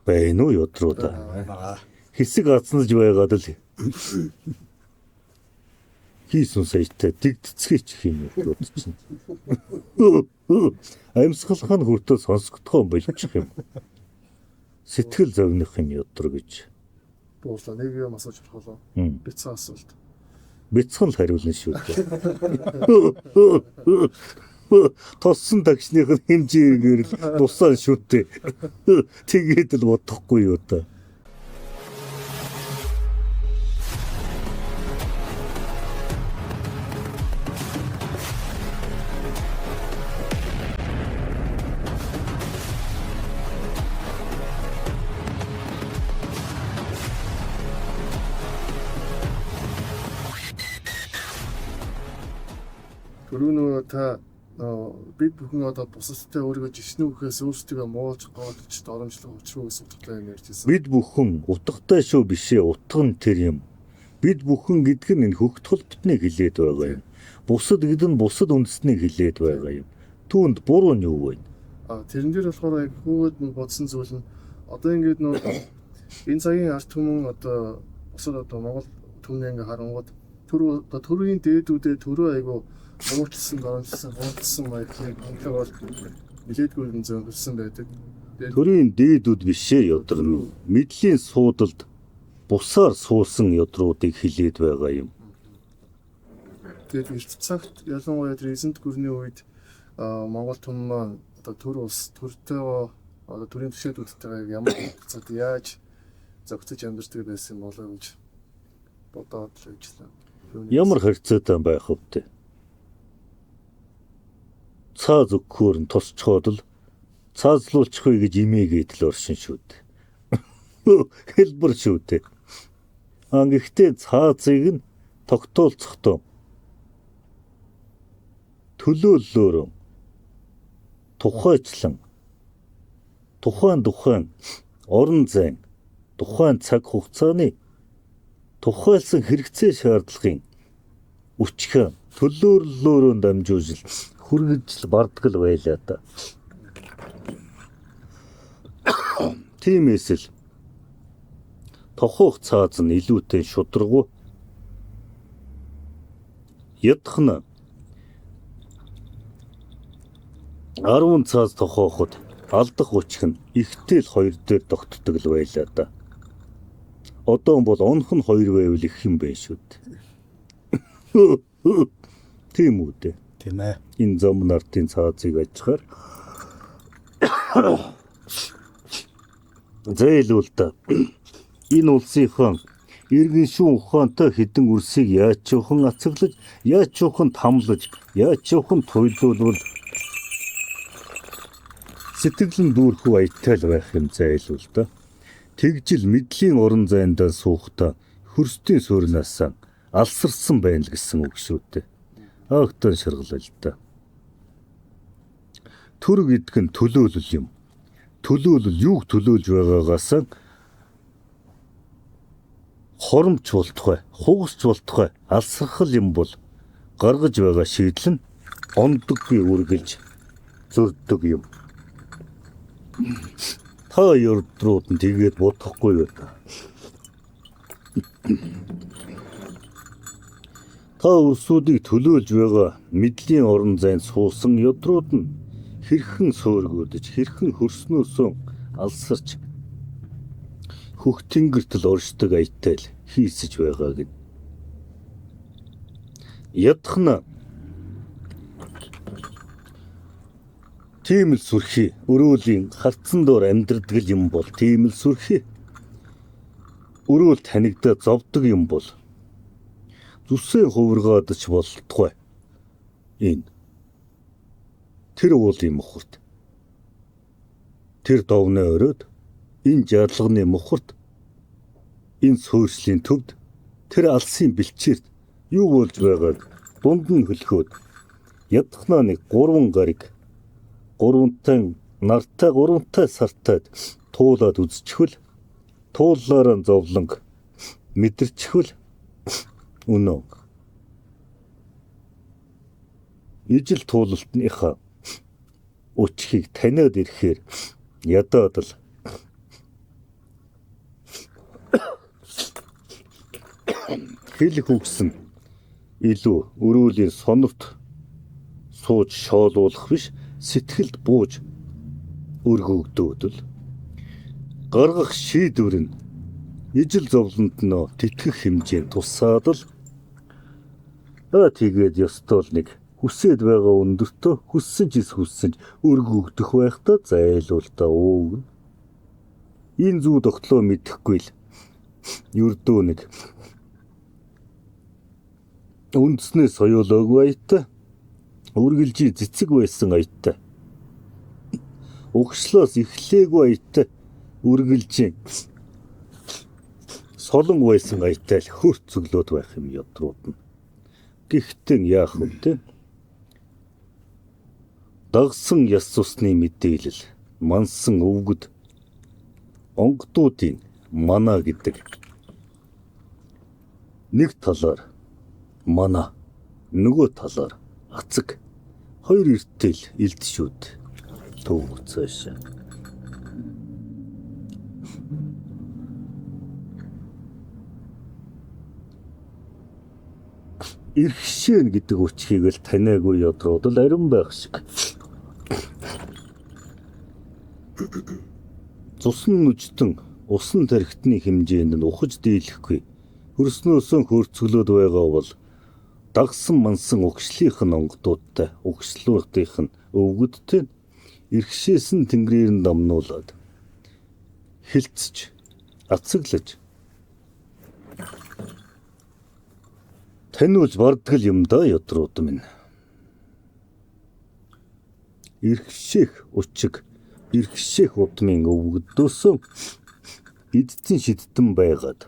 байна уу ёдруудаа. Хэсэг азнаж байгаад л хийсэн саятай дэгдцгээч юм уу чинь. Амьсгалхан хүртэл сонсогдох юм болчих юм. Сэтгэл зовних юм ёдор гэж. Буурлаа нэг юм асууж болохоо. Бяцхан асуулт. Бяцхан л хариулна шүү дээ. Тоссон тагшных нь хэмжээгээр л тусaan шүү дээ. Тэгээд л бодохгүй юу та. Түрүүнөө та бид бүхэн одоо бусадтай өөрийгөө жишнүү гэхээс өөрсдөө муулж гоодч доромжлох учруу гэсэн утгатай юм ярьж байсан. Бид бүхэн утгатай шүү бишээ, утга нь тэр юм. Бид бүхэн гэдэг нь энэ хөгтгөл бүтнийг хилээд байгаа юм. Бусад гэдэг нь бусад үндэснийг хилээд байгаа юм. Түүнд буруу нь юу вэ? Тэрэн дээр болохоор хүүхэд нь бодсон зүйл нь одоо ингээд нөө энэ цагийн арт түмэн одоо бусад одоо Монгол түмний ингээ харангууд төрийн дээдүүдээ төрөө айгу муулсан маягыг онцгой нэлээдгүй юм зөнгөрсөн байдаг. Төрийн дээдүүд бишээ ёдрын мэдлийн суудалд бусаар суусан ёдруудыг хилээд байгаа юм. Тэгээд эрт цагт ялангуяа эзэнт гүрний үед Монгол түмэн маань одоо төр ус төртөө одоо төрийн төшөөдүүдтэйгээ ямар цад яаж зохицож амьдардаг байсан болоо гэж бодоод ажиллаа. Ямар харьцаатай байх вэ? Цаа зөвхөр нь тусчхоод л цаазлуулчихъя гэж имээгээд л оршин шүү дээ. Хэлбэр шүү дээ. Гэхдээ цаазыг нь тогтоолцохдоо төлөөллөөр тухайчлан тухайн орон зайн тухайн цаг хугацааны тухайлсан хэрэгцээ шаардлагын өчгөө төлөөллөөрөө дамжуулж хүргэж барддаг л байлаа да. Тиймээс л тохоох цааз нь илүүтэй шударгуу ядхна 10 цааз тохооход алдах учиг нь ихтэй л 2 дээр тогтдог л байлаа да. Одоо бол онх нь 2 байвал их юм байна шүү дээ. Тийм үү дээ. Тийм ээ. Энэ зам нартын цаазыг ажихаар зэйлүүл та энэ улсынхан иргэн шүүн ухаантай хідэн үрсийг яаж чуухан ацаглаж, яаж чуухан тамлаж, яаж чуухан туйлуулвал сэтгэлэн дүүрэх баятай л байх юм зэйлүүл та. Тэгжил мэдлийн орон зайндаа суухдаа хөрстийн суурнаас алсарсан байна л гэсэн үг шүү дээ. Агтан шаргалал та. Төр гэдэг нь төлөөлөл юм. Төлөөлөл юуг төлөөлж байгаагаас хоромч болтугай, хугасч болтугай алсрахал юм бол гаргаж байгаа шийдэл нь ондоггүй үргэлж зөрдөг юм. Та ёрдрууд нь тэгээд бодохгүй юу та. Та өрсүүдийг төлөөлж байгаа мэдлийн орон зайд суусан ёдрууд нь хэрхэн сөөргөөдөж, хэрхэн хөрснөөсөө алсарч хөх тэнгэрт л оршдог аятай л хийсэж байгаа гэд. Ядхна тийм л сүрхий өрөөлийн хартсан доор амьдрдаг юм бол тийм л сүрхий өрөөл танигдаад зовдөг юм бол зүсээ хувиргаад ч болтугай. Энэ тэр уулын мухарт тэр довны оройд энэ жаргалганы мухарт энэ суурьшлийн төвд тэр алсын бэлчээрт юу болж байгааг дунд нь хөлхөөд ядхнаа нэг 3 гариг 3 нартай 3 сартад туулаад үзчихвэл тууллаараа зовлонг мэдэрчихвэл үнэн. Ижил туулалтныхаа учхийг таниад ирэхээр ядаад л хэлэх үгс нь илүү өрөөлийн сонорт сууж шоолуулах биш, сэтгэлд бууж өргөгдөөдөл гаргах шийдвэр нь ижил зовлонд нөө тэтгэх хэмжээнд тусаад л тэгээд ёстол нэг хүсээд байгаа өндөртөө хүссэн ч хүссэн ч өргөгдөх байхдаа зайлуултаа ууг. Энэ зүү тогтлоо мэдэхгүй л ердөө нэг үндснээ соёолоогүй аятаа үргэлжийн цэцэг байсан аятаа угшлоос эхлээгүй аятаа үргэлжийн солон байсан аятаа л хөрт цөглөөд байх юм ядрууд нь. Гэхдээ яах вэ те? Дагсан яс цусны мэдээлэл мансан өвгөд онгодуудын мана гэдэг нэг талаар мана нөгөө талаар ацэг хоёр эртэл илдэшүүд төвөгцөөш. Ирхшэн гэдэг үчгийг л таниагүй ядрууд л ариун байх шиг. Цусан нүжтэн усан тархитны хэмжээнд нь ухаж дийлэхгүй хөрснөөсөн хөрцөглөөд байгаа бол дагсан мансан угшлийнх нь онгодуудтай угшлуудынх нь өвгөдтэй ирхшээс нь тэнгэрээр нь дамнуулаад хилцэж ацаглаж таниулж бардгал юм да ядрууд минь. Ирхшээх учиг ирхшээх удмын өвгөдөөсөн эдцэн шидтэн байгаад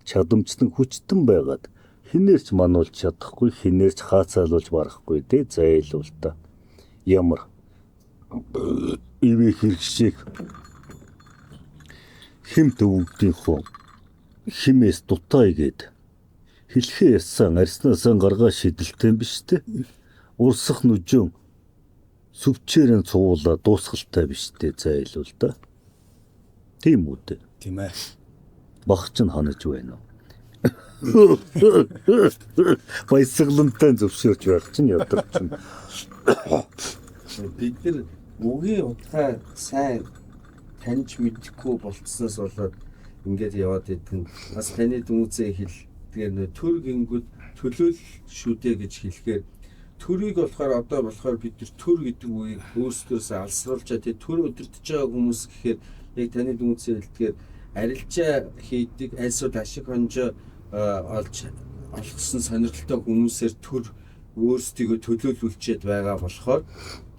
чадамжтан хүчтэн байгаад хинээрч мануулж чадахгүй хинээрч хаацаалуулж барахгүй дээ зайлуул та. Ямар ивэ хэрэгшээх хэмт өвгдийн хөө химээс дутаа игээд хэлхээ ясан арьснаасаа гаргаа шидэлтэй биш те. Урсах нүжөн сүвчээрэн цувуулаа дуусгалтай биш те зайлуул та. Тийм үү те. Тийм ээ. Багч нь ханаж байна уу? Баясгалантай зөвшөөрч байх чинь ядарч байна. Бид нар үгийн утгаа сайн таньж мэдэхгүй болцсноос болоод ингээд яваад идэв. Бас таны дүнцээ хэл тэгээ нөө төр гингүүд төлөөл шүдэ гэж хэлэхээр төрийг болохоор одоо болохоор бид нар төр гэдэг үгийг өөрсдөөсөө алсруулж тэгээ төр өдөртөж байгаа хүмүүс гэхээр яг таны дүнцээ хэлдгээр арилжаа хийдэг альсууд ашиг хонжоо олж олгосон сонирхолтой хүмүүсээр төр өөрсдийгөө төлөөлүүлчихэд байгаа болохоор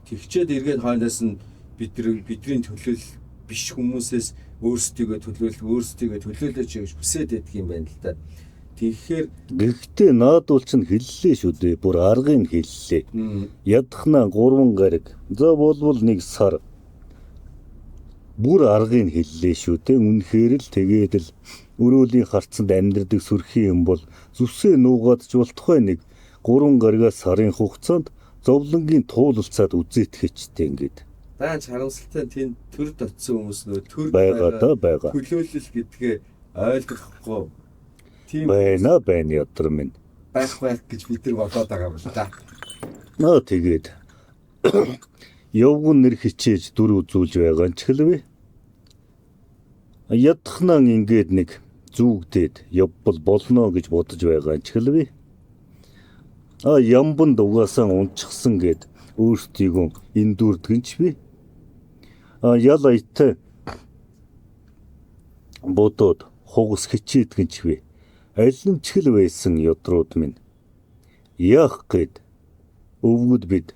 тэгчээд эргээд хойноос нь бидний төлөөл биш хүмүүсээс өөрсдийгөө төлөөлөөч гэж хүсээд байдаг юм байна л да. Тэгэхээр гэхдээ наадуул чинь хэллээ шүү дээ. Бүр аргыг хэллээ. Ядахна 3 гариг. За болвол 1 сар. Бүр аргыг хэллээ шүү дээ. Үнэхээр л тэгээд л өрөөлийн харцанд амьдрдаг сүрхий юм бол зүсээ нуугаад ч болтугай нэг 3 гаригаас сарын хугацаанд зовлонгийн туулалцаад үзээтгэжтэй ингээд. даанч харамсалтай тэнд төр дотсон хүмүүс нөө төр байгаа. Хүлөөлөл гэдгээ ойлгохгүй. Тийм байна ядар минь. байх гэж бид нар бодоод байгаа юм л да. Тэгээд явган нэр хичээж дүр үзүүлж байгаа ч хэлвэ. Ядахнаа ингээд нэг зүгдээд явбал болно гэж бодож байгаа ч хэлвэ. Ямбанд угаасаа унчихсан гэд өөртөйгөө эндүрдгэн ч би. Ял айтай бодоод хугас хичээдгэн ч би. Аль нь ч хэл байсан ядрууд минь. Яах гээд өвгөд бид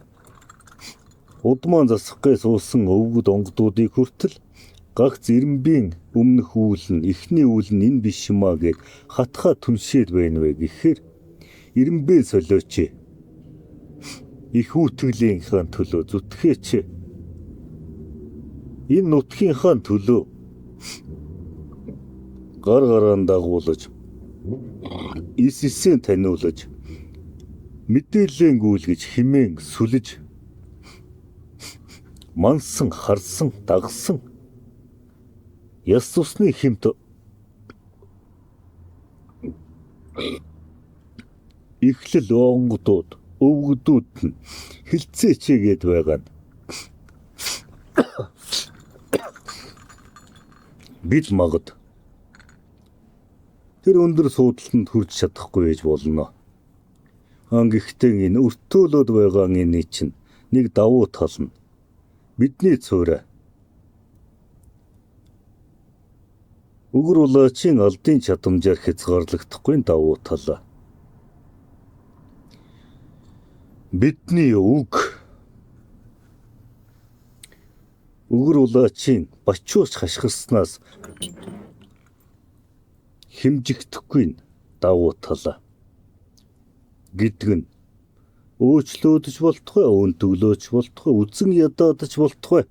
удман засахгүйс уусан өвгөд онгодуудыг хүртэл гагц ирэмбийн өмнөх үйл нь эхний үйл нь энэ биш юм аа гэд хатхаа түншээд байна вэ гэхээр ирэмбээ солиоч их үүтгэлийнхаа төлөө зүтгээч энэ нутгийнхаа төлөө гар гараан дагуулж иссэн таниулж мэдээлэн гүйлгэж химэн сүлж мансан харсан дагсан яс цусны хэмт эхлэл онгодууд, өвгдүүд нь хилцээчээгээд байгаа нь бид магад тэр өндөр суудалтанд хүрч чадахгүй байж болно. Гэхдээ энэ өртөөлөд байгаа энэ чинь нэг давуу тал нь бидний цөөрэ Угар улаачийн алдын чадамжаар хязгаарлагдахгүй давуу тал. Бидний үг Угар улаачийн бачууч хашгирснаас хэмжигдэхгүй давуу тал гэдэг нь өөчлөөдөж болтугай, өндөглөөж болтугай, үзэн ядаадж болтугай,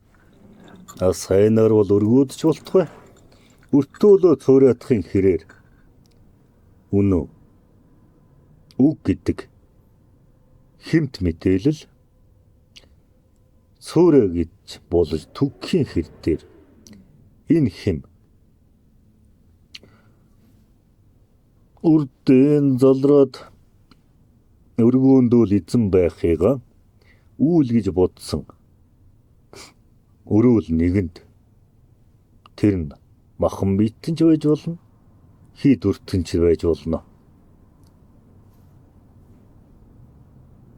сайнаар бол өргөөдөж болтугай, өртөөлөө цуурайтахын хэрээр үнэн үг гэдэг хэмт мэдээлэл цуурэ гэж болж түгхийн хэр дээр энэ хэм үрдэн залраад өргөөндөө эзэн байхыгаа үйл гэж бодсон өрөөл нэгэнд тэр нь махан битэнч байж болно, хий дүртэнч байж болно.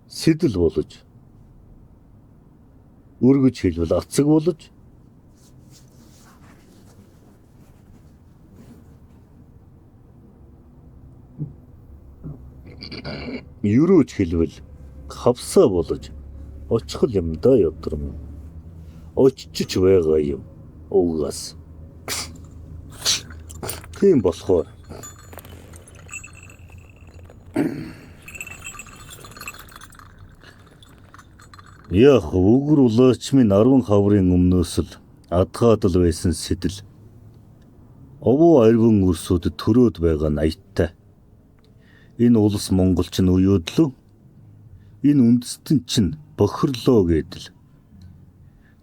Сэдэл болж өргөж хэлбэл ацаг болж юрөөж хэлбэл хавсаа болж очихл юм да ядрам очиж байгаа юм угаас тийм болохоор яг Угар улаачмын 10 хаврын өмнөөс л адгаадал байсан сэдэл овоо арвин өрсөд төрөөд байгаа нь аяттай. Энэ улс монголч нь уюудлөө, энэ үндэстэн чинь бохирлоо гэдэл.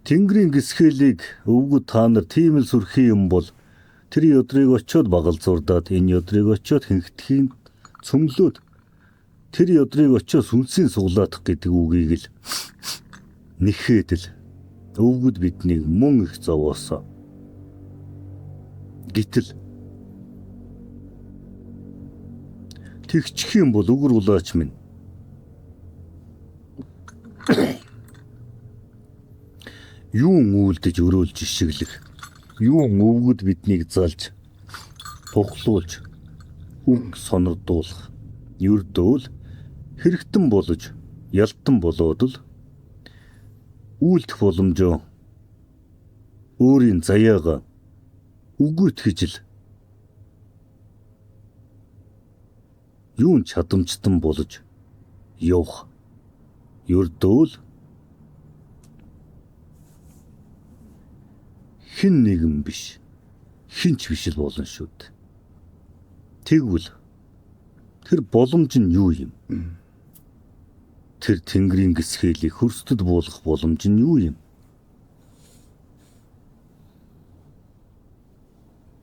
Тэнгэрийн гисхэлийг өвгөд та нар тийм л сүрхий юм бол тэр өдрийг очиод багал зурдаад энэ өдрийг очиод хинхтгэхийн цөмлөөд тэр өдрийг очиод сүнсийн суглаадах гэдэг үгийг л нэхэд л өвгөд биднийг мөн их зовоосоо. Гэтэл тэгчих юм бол Угар улаач минь юун үйлдэж өрөөлж ишиглэх, юун өвгөд биднийг залж тухлуулж үг сонирдуулах ердөөл хэрэгтэн болж ялтан болоод л үйлдэх боломжоо өөрийн заяагаа үгүйтгэж л юун чадамжтан болж явах ердөөл хэн нэгэн биш, хинч биш л болно шүү дээ. Тэгвэл тэр боломж нь юу юм? Тэр тэнгэрийн гисхэлийг хөрсдөд буулгах боломж нь юу юм?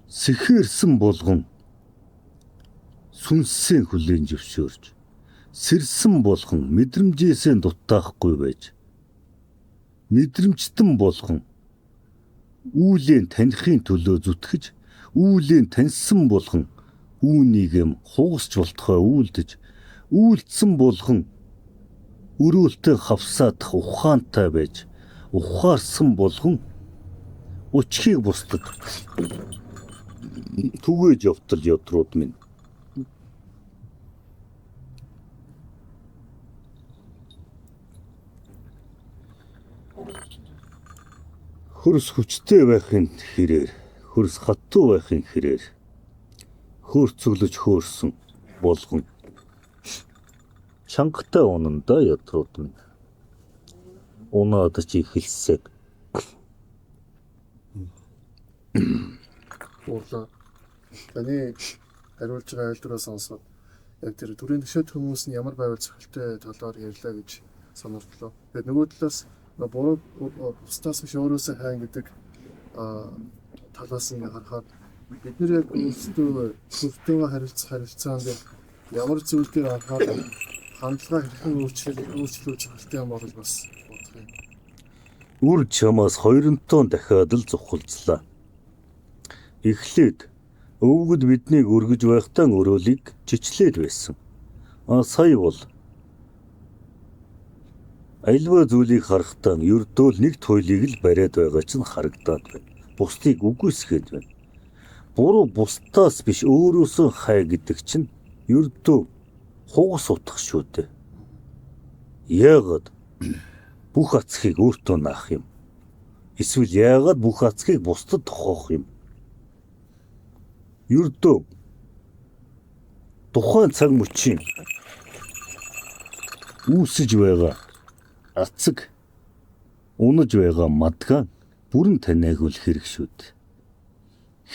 Сэхэрсэн болгон сүнсээ хүлээн зөвшөөрч, сэрсэн болгон мэдрэмжээсээ дутаахгүй байж, мэдрэмжтэн болгон үүлэн таних төлөө зүтгэж, үүлэн таньсан болгон үүнийг хугасч болтохой үйлдэж, үйлдсэн болгон өрөөлтөө хавсаадах ухаантай байж, ухаарсан болгон учхийг бусдад түгээж явтал ядрууд минь. Хөрс хүчтэй байхын хэрээр, хөрс хатуу байхын хэрээр хөөрцөглөж хөөрсөн болгон чангатай унанда ядрууд минь унаад чи эхэлсэг. Уурлаа. Таны хариулж байгаа айлдвараа сонсоод яг тэр төрийн төшөөт хүмүүс нь ямар байвал цохилтой талаар ярьлаа гэж сонирхлоо. Тэгээд нөгөө талаас буруу бусдаас биш өөрөөсөө хайн гэдэг талаас нь харахад бид нэр яг өөрсдөө харилцаанд ямар зүйлээр анхаарал хандлага хэрхэн өөрчлөж хэрэгтэй юм бол бас бодох юм. Үр чамаас 2 дахиад л зухалзлаа. Эхлээд өвгөд биднийг өргөж байхдаа өрөөлийг жичлээд байсан. Сая бол альва зүйлийг харахтаа ердөө нэг туйлыг л бариад байгаа чинь харагдаад байна. Бусдыг үгүйсгээд байна. Буруу бусдаас биш өөрөөсөө хай гэдэг чинь ердөө хугас утгах шүү дээ. Яагаад бүх ацхыг өөртөө наах юм? Эсвэл яагаад бүх ацхыг бусдад тохоох юм? Ердөө тухайн цаг мөчийн үүсэж байгаа ацэг унаж байгаа мадгаан бүрэн таниагуул хэрэг шүү дээ.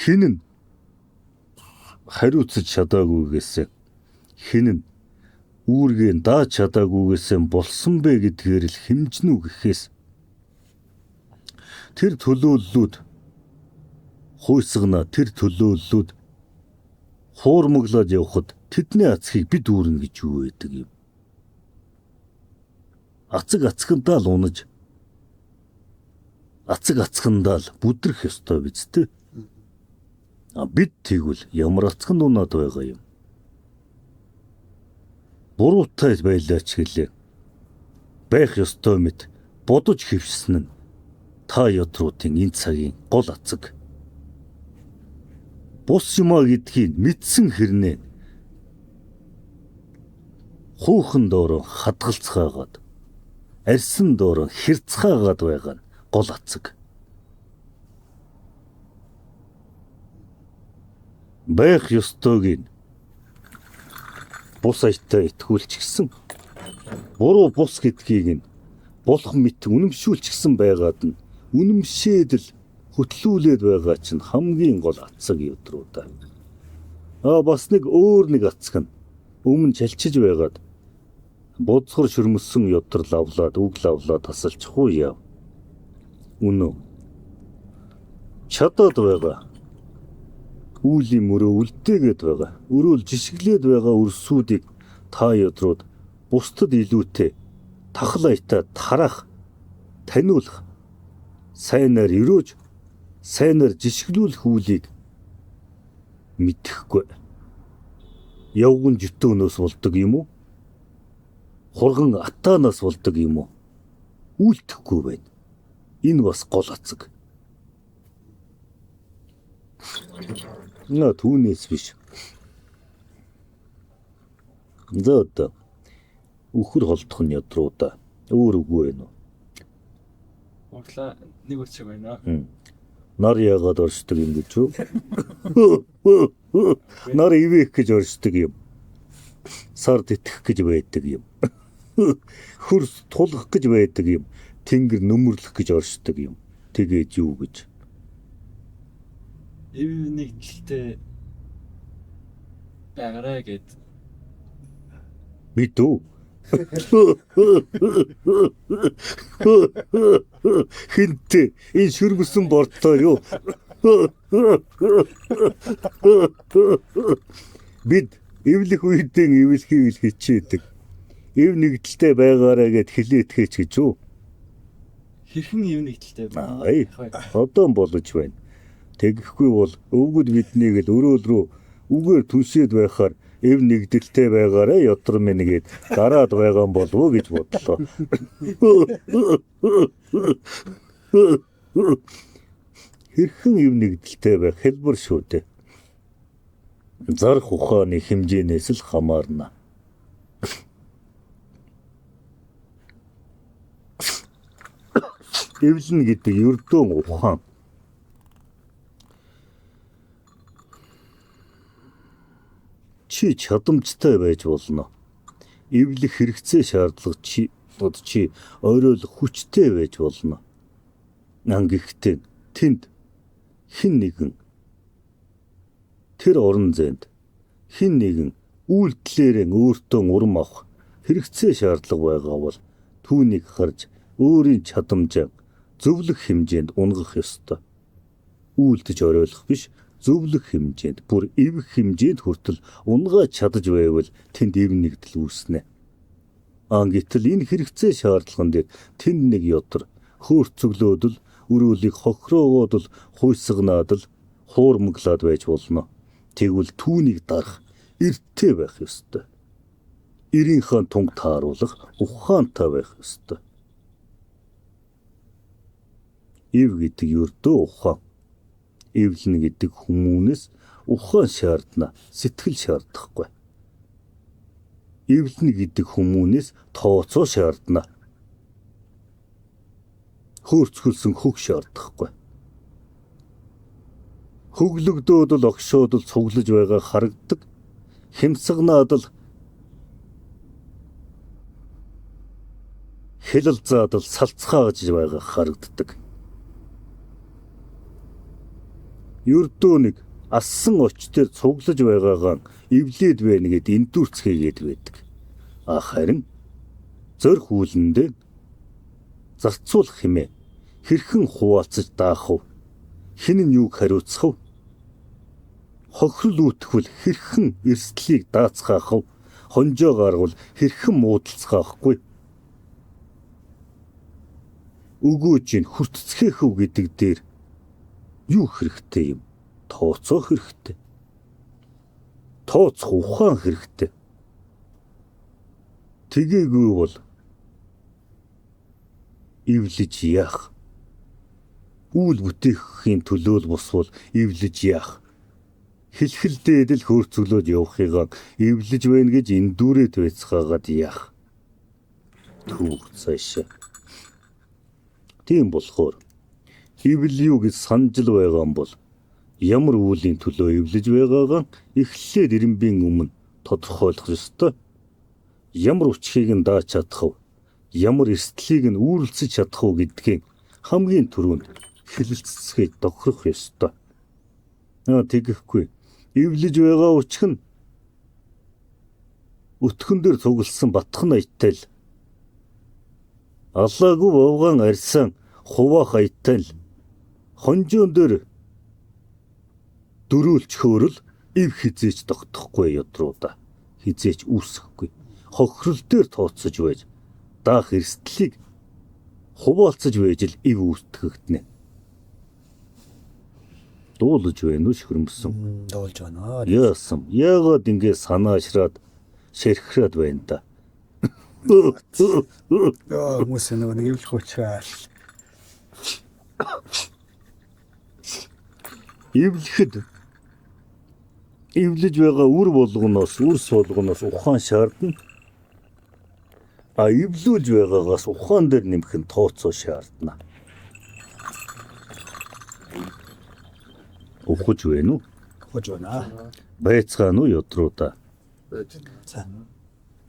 Хэн нь хариуцж чадаагүйгээс хэн нь үүргээ дааж чадаагүйгээс болсон бэ гэдгээр л хэмжнэ үү гэхээс тэр төлөөллүүд хойсгона тэр төлөөллүүд хуурмаглаад явхад тэдний ацхыг бид үүрнэ гэж юу байдаг юм? Ацэг ацхандаа л унаж ацэг ацхандаа л бүдрэх ёстой биз дээ. Бид тэгвэл ямар ацхан унаад байгаа юм? Буруутай байлаач гэлээ. Байх ёстой мэт бодож хөвсөн нь та ядруудын энэ цагийн гол ацэг. Бус юмаа гэдгийг мэдсэн хэрнээ хуухан доороо хадгалцгаагаад арьсан доороо хэрцгаагаад байгаа нь гол ацэг. Байх ёстойг нь бус аятаа итгүүлчихсэн. Буруу бус гэдгийг нь болох мэт үнэмшүүлчихсэн байгаад нь үнэмшээд л хөтлүүлээд байгаа чинь хамгийн гол ацаг юудруудаа. Бас нэг өөр нэг ацаг нь өмнө чалчиж байгаад бодсгор шүрмөссөн ёдор лавлаад үг лавлаад тасалчихгүй яв. Үнэн. Чадаад байгаа. Үүлийн мөрөө үлдээгээд байгаа. Өрөөл жишглээд байгаа өрсүүдийг та ёдрууд бусдад илүүтэй тахлаятаа тараах, таниулах, сайнаар өрөөж, сайнаар жишглүүлэх үлийг мэдэхгүй. Явган жөтөөнөөс болдог юм уу? Хурган атаанаас болдог юм уу? Үйлдэхгүй байна. Энэ бас гол ацаг. Түүнээс биш. За одоо үхэр холдох нь ядруудаа өөр үгүй байна уу? Монголаа нэг үсэг байна. Нар яагаад оршдог юм гэж үү? Нар ивэх гэж оршдог юм. Сард итгэх гэж байдаг юм. Хөрс тулах гэж байдаг юм. Тэнгэр нөмөрлөх гэж оршдог юм. Тэгээд юу гэж? Эв нэгдэлтэй байгаарай гэд. Бид үү? Хинтээ энэ шүрмөсөн бортоо юу? Бид эвлэх үедээ эвлэхийг хичээдэг. Эв нэгдэлтэй байгаарай гэд хилээтгэж гэж үү? Хэрхэн эв нэгдэлтэй байна? Одоо болж байна. Тэгэхгүй бол өвгөд биднийг л өрөөл рүү үгээр түншээд байхаар эв нэгдэлтэй байгаарай ёдор минь гээд дараад байгаа юм болов уу гэж бодлоо. Хэрхэн эв нэгдэлтэй байх хэлбэр шүү дээ. Зарах ухааны хэмжээнээс л хамаарна. Эвлэн гэдэг ердөө ухаан. Чи чадамжтай байж болно. Эвлэх хэрэгцээ шаардлага чи ойроолох хүчтэй байж болно. Гэхдээ тэнд хэн нэгэн тэр орон зайд хэн нэгэн үйлдэлээрээ өөртөө урам авах хэрэгцээ шаардлага байгаа бол түүнийг харж өөрийн чадамжаа зөвлөх хэмжээнд унгах ёстой. Үйлдэж оройлох биш, зөвлөх хэмжээнд, бүр эвэх хэмжээнд хүртэл унгааж чадаж байвал тэнд эв нэгдэл үүснэ. Гэтэл энэ хэрэгцээ шаардлаган дээр тэнд нэг ёдор хөөрцөглөөдөл, өрөөлийг хохироогоод л хуйсгнаад л хуурмаглаад байж болно. Тэгвэл түүнийг дарах эрттэй байх ёстой. Ирийнхаа тунг тааруулах ухаантай байх ёстой. Ив гэдэг ердөө ухаан. Эвлэн гэдэг хүмүүнээс ухаан шаардна, сэтгэл шаардахгүй. Эвлэн гэдэг хүмүүнээс тооцоо шаардна. Хөөрцгөлсөн хөг шаардахгүй. Хөглөгдөөд л огшоод л цуглаж байгаа харагдаг. Хямсгнаад л хэлэлзаад л салцгааж байгаа харагддаг. Ердөө нэг ассан очтэр цуглаж байгаагаа эвлээд байна гэд энтүрцгээгээд байдаг. Харин зөрх үүлэндээ зарцуулах хэмээн хэрхэн хуваалцаж даах вэ? Хэн нь юуг хариуцах вэ? Хохирол үүтгэл хэрхэн эрсдлийг даацгаах вэ? Хонжоо гаргавал хэрхэн муудалцгаахгүй? Өгөөж ин хүртцгээх үү гэдэг дээр юу хэрэгтэй юм? Тооцоо хэрэгтэй. Тооцох ухаан хэрэгтэй. Тэгээгүй бол эвлэж яах? Үйл бүтээхийн төлөө л босвол эвлэж яах? Хэлхэлдээд л хөөрцөглөөд явахыгаа эвлэж байна гэж эндүүрээд байцгаагаад яах? Түүх цаашаа. Тийм болохоор эвл юу гэж санаж л байгаа юм бол ямар үүлийн төлөө эвлэж байгаагаа эхлээд ирэмбийн өмнө тодорхойлох ёстой. Ямар учхийг нь дааж чадах вэ? Ямар эрсдлийг нь үүрлцэж чадах вэ гэдгийг хамгийн түрүүнд хэлэлцгээд тохирох ёстой. Тэгэхгүй эвлэж байгаа учх нь өтгөн дээр цугласан батхан аяттай л аллаагүй бовгаан арьсан хуваах аяттай л хонжоон дээр дөрүүлч хөөрөл ив хизээч тогтохгүй ёдруудаа хизээч үүсэхгүй. Хохирол дээр тооцож байж даах эрсдлийг хуваалцаж байж л ив үүсгэгдэнэ. Дуулж байна уу шүрмсэн? Дуулж байна. Яасан? Яагаад ингэ санаашраад шэрхрээд байна да? Хүмүүс нэг эвлэх учраас эвлэхэд эвлэж байгаа үр болгоноос үрс болгоноос ухаан шаардна. Эвлүүлж байгаагаас ухаан дээр нэмэх нь тооцоо шаардна. Ухаж байна уу? ухаж байна. Байцгаана уу ёдруудаа? байж. За.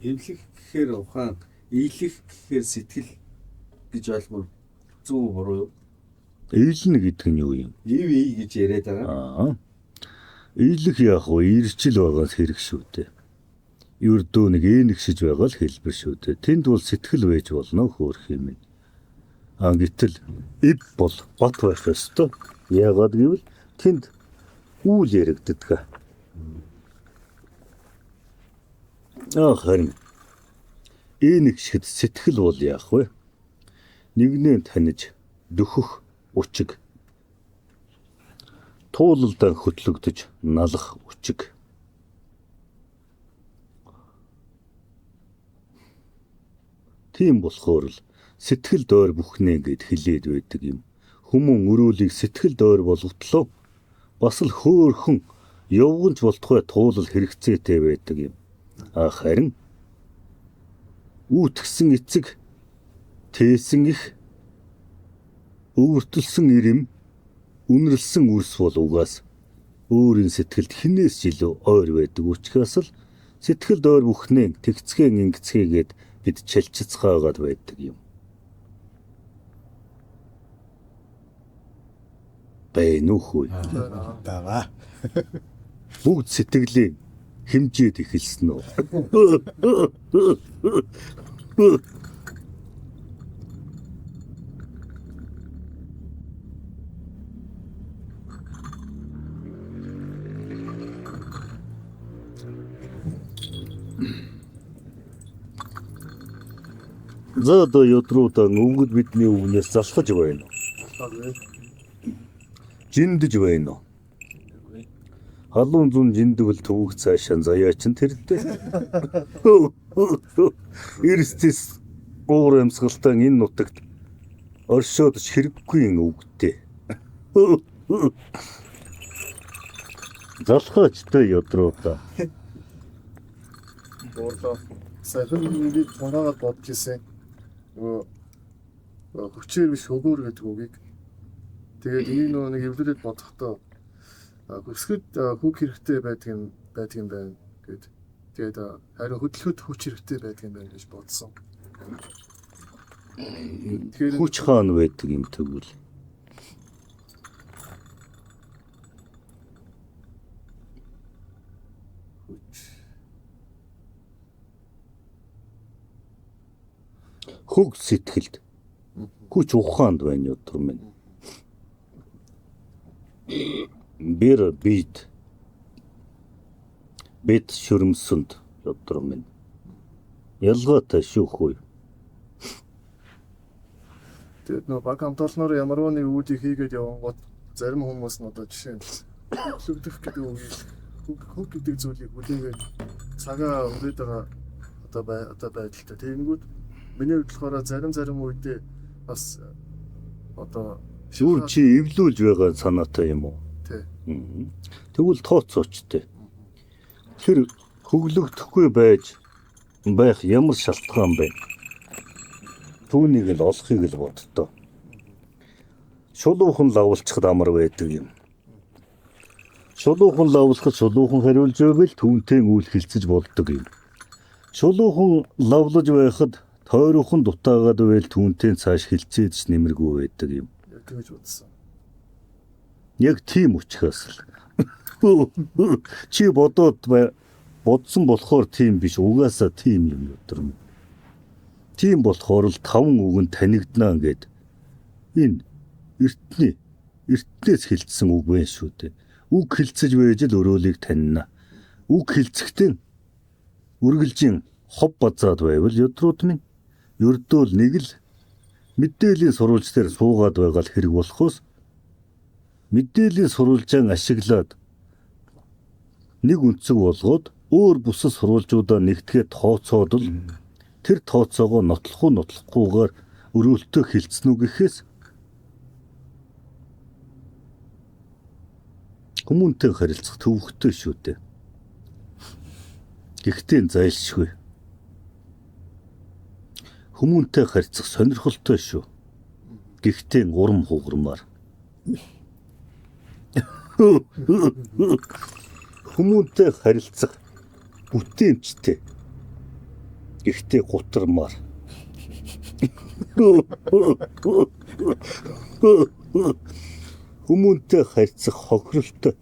Эвлэх гэхээр ухаан, ийлэх гэхээр сэтгэл гэж ойлгох зөв буруу юу? Эвлэнэ гэдэг нь юу юм? Ив гэж яриад байгаа. Эвлэх яах вэ? Ирчил байгаас хэрэг шүү дээ. Ердөө нэг нэгшиж байгаа л хэлбэр шүү дээ. Тэнд бол сэтгэл байж болно хөөх юм. Гэтэл эв бол бат байх ёстой. Яагаад гэвэл тэнд үйл яригддаг. Харин нэгшгэд сэтгэл бол яах вэ? Нэгнээ таних, дөхөх учиг. Туулалдаа хөтлөгдөж налах учиг. Тийм болохоор л сэтгэл дойр бүхнэ гэд хэлээд байдаг юм. Хүмүүн өрөөлийг сэтгэл дойр болготлоо бас л хөөхөн явганч болтугай туулал хэрэгцээтэй байдаг юм. Харин үүтгсэн эцэг тээсэн их өвөртөлсөн ирэм үнэрлсэн үрс бол угаас өөрийн сэтгэлд хинээс илүү ойр байдаг учраас л сэтгэл дойр бүхнээ тэгцгэн ингэцгээгээд бид чалчицгаагаад байдаг юм. Байна уу хөө? Бага. Бүгд сэтгэлээ хэмжээд эхэлсэн үү? За одоо ёдруудаа өнгөд бидний үгнээс залхаж байна. Баггүй. Жиндэж байна. Халуун зүүн жиндвэл төвөг цаашаа заяа чин тэрдээ. Эрстэс уур амьсгалтаа энэ нутагт оршоод хэрэггүй үгтэй. Залхаж та ёдруудаа. Уурлаа. Сайхан ингээд цангаагаад бодож ирсэн. Нөгөө хүчээр биш өгөөр гэдэг үгийг. Тэгээд энэ нөгөө нэг эвлүүлээд бодохдоо хүсгэд хүүг хэрэгтэй байдаг юм байна гэд. Тэгээд харин хөдөлгөөд хүч хэрэгтэй байдаг юм байна гэж бодсон. Тэгэхээр Хүч хаана байдаг юм тэгвэл. Хөг сэтгэлд хүч ухаанд байна өдөр минь. Бэр бид шүрмсэнд өдөр минь. Ялгаатай шүүхгүй. тэгээд нөгөө баг хамтолноор ямарваа нэг үүдийг хийгээд явангууд зарим хүмүүс нь одоо жишээ нь хөдөлгөх гэдэг үгийг хөг гэдэг зүйлийг үлээгээд цагаа өнгөрөөд байгаа одоо байдалтай. Тэгэнгүүт миний бодлохоор зарим үедээ бас одоо Зүгээр чи эвлүүлж байгаа санаатай юм уу? Тий. Тэгвэл тооцоочтой. Тэр хөглөгдөхгүй байх ямар шалтгаан бэ? Түүнийг л олохыг л боддоо. Шулуухан лавлцахад амар байдаг юм. Шулуухан лавлахад шулуухан хариулж байвал түүнтэй үйл хэлцэж болдог юм. Шулуухан лавлаж байхад тойроохон дутаагаад байвал түүнтэй цааш хэлцээд ч нэмэргүй байдаг юм. тэгэж бодсон. Яг тийм учраас л. Чи бодсон болохоор тийм биш, угаасаа тийм юм өдөр. Тийм болохоор л 5 үг нь танигднаа гэд. Энэ эртнээс хэлсэн үг байна шүү дээ. Үг хэлцэж байж л өрөөлийг танина. Үг хэлцэхдээ үргэлжийн хов базаад байвал ёдрууд минь ердөөл нэг л мэдээллийн сурвалж дээр суугаад байгаа л хэрэг болохоос мэдээллийн сурвалжаа ашиглаад нэг үнцэг болгоод өөр бусад сурвалжуудаа нэгтгэхэд тооцоод л тэр тооцоогоо нотлохгүйгээр өрөөлтөө хилцэн үү гэхээс хүмүүнтэй харилцах төвөгтэй шүү дээ. Гэхдээ зайлшгүй. Хүмүүнтэй харилцах сонирхолтой шүү. Гэхдээ урам хугармаар. Хүмүүнтэй харилцах бүтээмжтэй. Гэхдээ гутармаар. Хүмүүнтэй харилцах хохиролтой.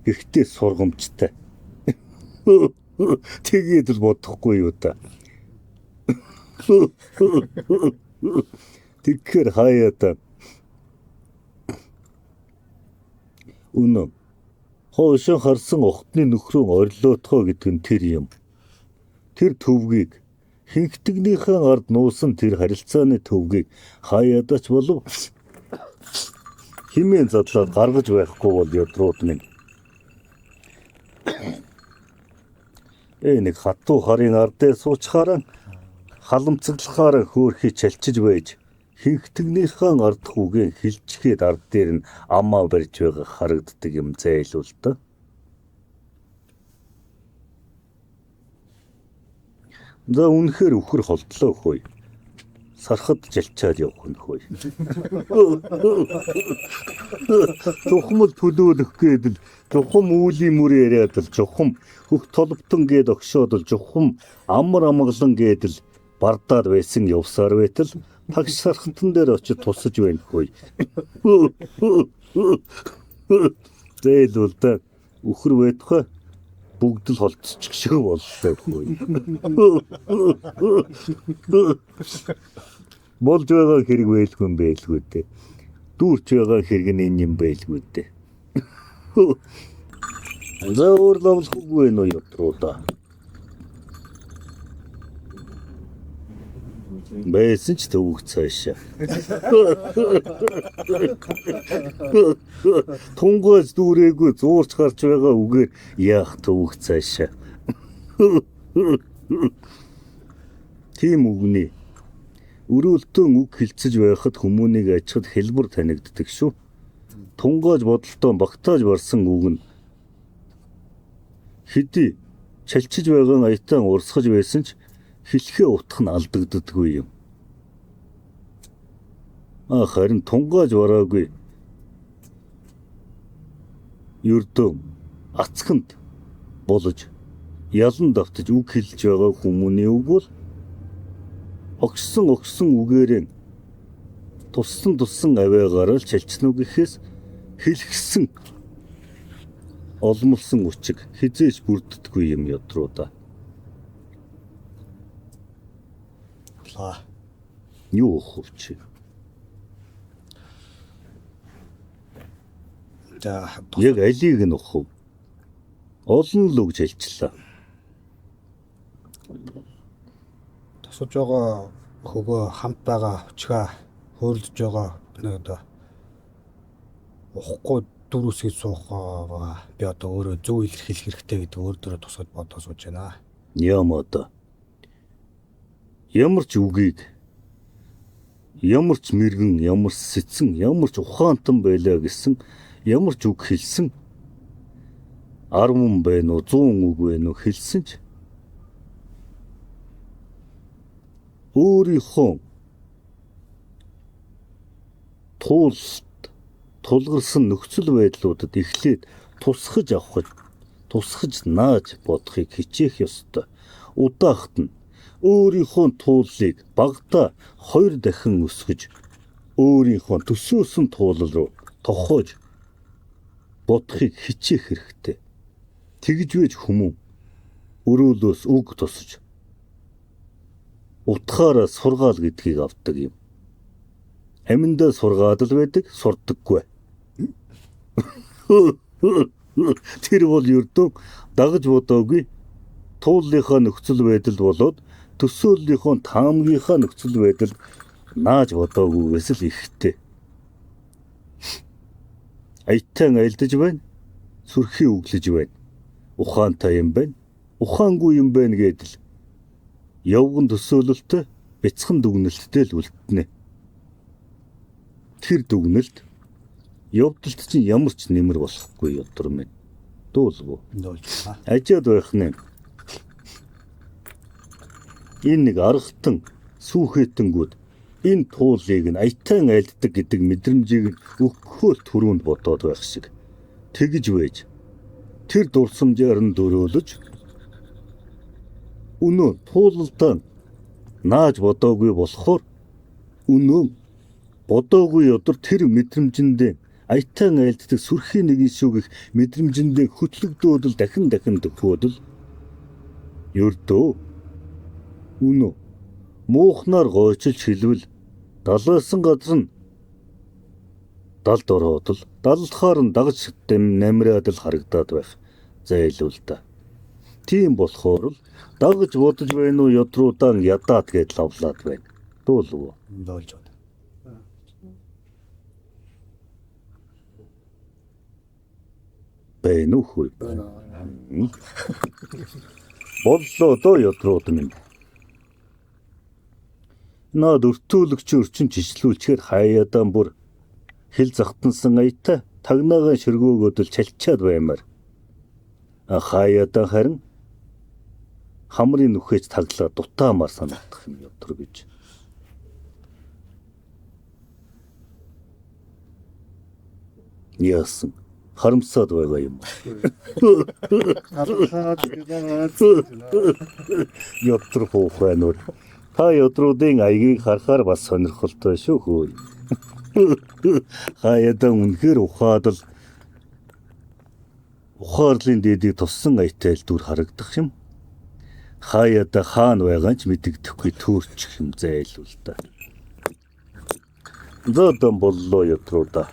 Гэхдээ сургамжтай. Тэгээд л бодохгүй юу та. Тэгэхээр хаяата үнэн хойшоо харсан охтны нөхрөө орилоотгоо гэдэг нь тэр юм. Тэр төвгийг хинхтэгнийхэн ард нуусан тэр харилцааны төвгийг хаяадаач болов химэн задлаад гаргаж байхгүй бол ёдрууд минь. Нэг хатуу харын ардээ суучхаараа халамцаглахаар хөөрхий чалчиж байж хинхтэгнийхэн ард хүүгээ хилчгээд ард дээр нь амаа барьж байгаа харагддаг юм зайлуул та. За үнэхээр өхөр холдлоо хөөе. Сархад жалчаад явах нь хөөе. Чухмал төлөөлөх гээд л чухам үүлийн мөр яриад л чухам хөх толбтон гээд огшоод л чухам амар амгалан гээд л бардаад байсан явсаар байтал тагш сархтан дээр очиж тусаж байна хөөе. Зээлүүл та өхөр байтугай бүгд л холцчих шиг боллоо хөөе. Болж байгаа хэрэг байлгүй юм байлгүй дээ. Дүүрч байгаа хэрэг нь энэ юм байлгүй дээ. За өөрлөмсгүй нөө ётроо да. Байсан ч төвөг цаашаа. Тунгаж дүүрээгүй зуурч гарч байгаа үгээр яах төвөг цаашаа. Тийм үгний өрөөлтөн үг хэлцэж байхад хүмүүнийг ачхад хэлбэр танигддаг шүү. Тунгаж бодолтой багтааж барсан үг нь хэдий чалчиж байгаа аятан урсгаж байсан ч хэлхээ утх нь алдагддаггүй юм. Харин тунгаж бараагүй ердөө ацханд болж ялан давтаж үг хэлж байгаа хүмүүний үг бол огсон үгээрээ туссан аваагаар л чалчна гэхээс хэлхсэн олмолсон үчиг хизээж бүрддэггүй юм ядруу да. Юу хөвч. За Яг алийг нь ухав. Олон л үг хэлчихлээ. тусаж байгаа хөвөө хамт байгаа өчгөө хөөрлөж байгаа нэг одоо ухгүй дөрүсгэж суугаа би одоо өөрөө зөв илэрхийлэх хэрэгтэй гэдэг өөр дөрөө тусгаж бодож сууж байна. Ямада. Ямар ч үгийг ямар ч мэрэгэн, ямар ч сэцэн, ямар ч ухаантан байлаа гэсэн ямар ч үг хэлсэн 10 байна уу 100 үг байна уу хэлсэн ч өөрийнхөө тулгарсан нөхцөл байдлуудад эхлээд тусгаж нааж бодохыг хичээх ёстой. Удаахт нь өөрийнхөө тууллыг багтаа 2 дахин өсгөж өөрийнхөө төсөөсөн туулал руу тохоож бодохыг хичээх хэрэгтэй. Тэгж байж хүмүүн өрөөлөөс үг тусаж утгаараа сургаал гэдгийг авдаг юм. Аминдаа сургаад л байдаг, сурдаггүй. Тэр бол ердөө дагаж бодоогүй тууллынхаа нөхцөл байдал болоод төсөөллийнхөө таамгийнхаа нөхцөл байдал нааж бодоогүйгээс л ихтэй. Аятан айлдаж байна, сүрхий өглөж байна. Ухаантай юм байна, ухаангүй юм байна гэдэл явган төсөөлөлтөй бяцхан дүгнэлттэй л үлдэнэ. Тэр дүгнэлт явдалт чинь ямар ч нэмэр болохгүй ядар минь. Дуулгүй. Ажиад байх нэ. Энэ нэг аргатан сүүхээтэнгүүд энэ туулыг нь аятан айлддаг гэдэг мэдрэмжийг өгөхөөл түрүүнд бодоод байх шиг. Тэгж байж тэр дурсамжаар нь дөрөөлөж өнөө туулалтаа нааж бодоогүй болохоор өнөө бодоогүй өдөр тэр мэдрэмжэндээ аятан айлддаг сүрхий нэгэн шүгэх мэдрэмжэндээ хөтлөгдөөдөл дахин төхөөдөл ердөө өнөө муухнаар гойчилж хэлвэл далайсан газар нь далд ороодол даллахаар нь дагж намраад л харагдаад байх зайлуул та. Тийм болохоор л дагж бодож байна уу ядруудаа ядаад гэж лавлаад байна. Дуулгүй. Дуулж байна. Байна уу хөө. Боллоо доо ядрууд минь. Наад өртөөлөгч өрчин жишлүүлчээр хаяадан бүр хил захтансан аятай тагнаагаан ширгөөгөөдөл чалчаад баймаар. Хаяадан харин хамрын нүхэж таглаа дутаамаар санагдах юм ядар гэж. Яасан харамсаад байгаа юм. Ядар хоохойнор. Та ядруудын аягийг харахаар бас сонирхолтой шүү хөө. Хаяадан үнэхээр ухаарлын дээдийг туссан аятай л дүр харагдах юм. Хаяада хаан байгаа ч мэдэгдэхгүй төөрчих юм зайлуул та. Зодон боллоо ядруудаа.